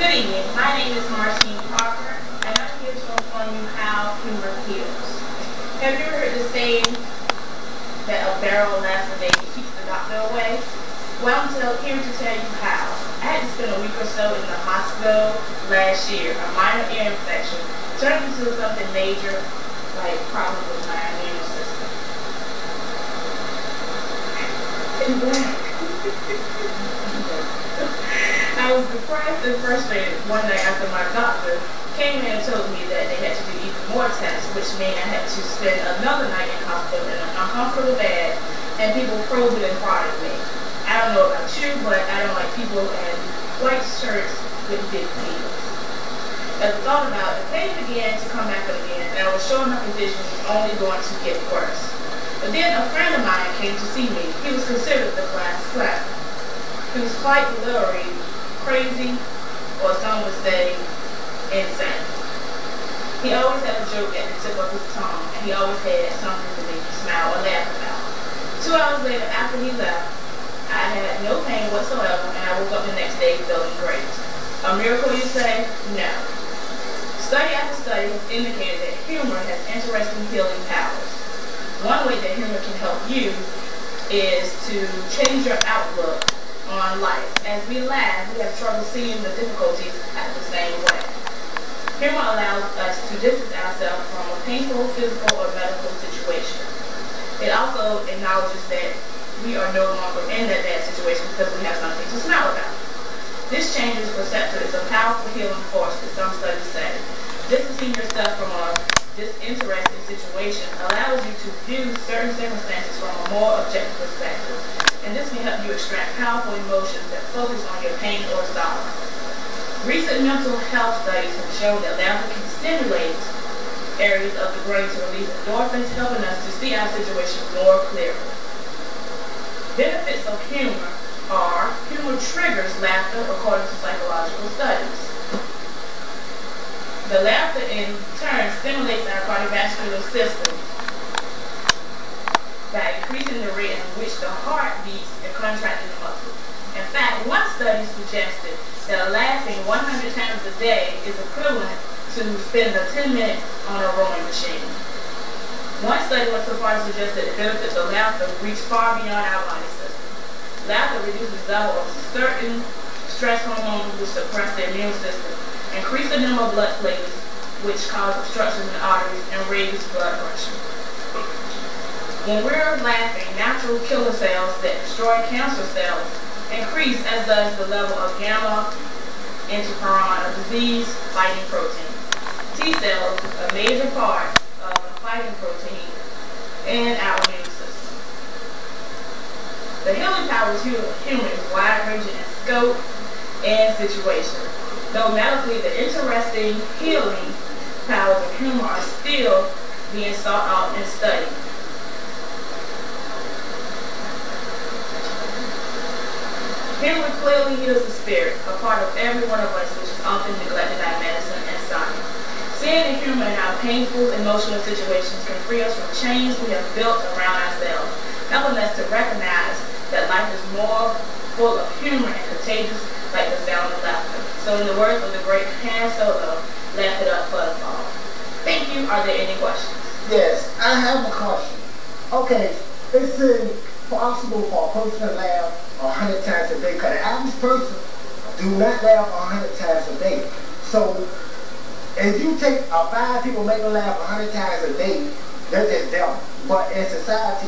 Good evening. My name is Martine Parker, and I'm here to inform you how humor heals. Have you ever heard the saying that a barrel lasts a day keeps the doctor away? Well, I'm here to tell you how. I had to spend a week or so in the hospital last year. A minor ear infection turned into something major, like problems with my immune system. I was depressed and frustrated one night after my doctor came in and told me that they had to do even more tests, which meant I had to spend another night in hospital in an uncomfortable bed and people probing and prodding me. I don't know about you, but I don't like people in white shirts with big needles. As I thought about it, the pain began to come back again, and I was sure my condition was only going to get worse. But then a friend of mine came to see me. He was considered the class clown. He was quite literally crazy, or some would say insane. He always had a joke at the tip of his tongue, and he always had something to make you smile or laugh about. 2 hours later, after he left, I had no pain whatsoever, and I woke up the next day feeling great. A miracle, you say? No. Study after study has indicated that humor has interesting healing powers. One way that humor can help you is to change your outlook on life. As we laugh, we have trouble seeing the difficulties at the same way. Humor allows us to distance ourselves from a painful physical or medical situation. It also acknowledges that we are no longer in that bad situation because we have something to smile about. This changes perception is a powerful healing force, as some studies say. Distancing yourself from a disinteresting situation allows you to view certain circumstances from a more objective perspective. And this can help you extract powerful emotions that focus on your pain or sorrow. Recent mental health studies have shown that laughter can stimulate areas of the brain to release endorphins, helping us to see our situation more clearly. Benefits of humor are: humor triggers laughter according to psychological studies. The laughter in turn stimulates our cardiovascular system by increasing the rate in which the heart beats and contracting the muscles. In fact, one study suggested that laughing 100 times a day is equivalent to spending 10 minutes on a rowing machine. One study went so far to suggest that the benefits of laughter reach far beyond our body system. Laughter reduces the level of certain stress hormones which suppress the immune system, increase the number of blood platelets, which cause obstructions in the arteries, and raise blood pressure. When we're laughing, natural killer cells that destroy cancer cells increase, as does the level of gamma interferon, a disease-fighting protein. T cells, a major part of a fighting protein in our immune system. The healing power of humor is wide-ranging in scope and situation. Though medically, the interesting healing powers of humor are still being sought out and studied. Humor clearly heals the spirit, a part of every one of us which is often neglected by medicine and science. Seeing the humor in our painful, emotional situations can free us from chains we have built around ourselves, helping us to recognize that life is more full of humor and contagious like the sound of laughter. So in the words of the great Han Solo, laugh it up for us all. Thank you. Are there any questions? Yes, I have a question. Okay, it's possible for a person to laugh 100 times a day, because the average person do not laugh 100 times a day. So if you take 5 people make them laugh 100 times a day, they're just them. But in society,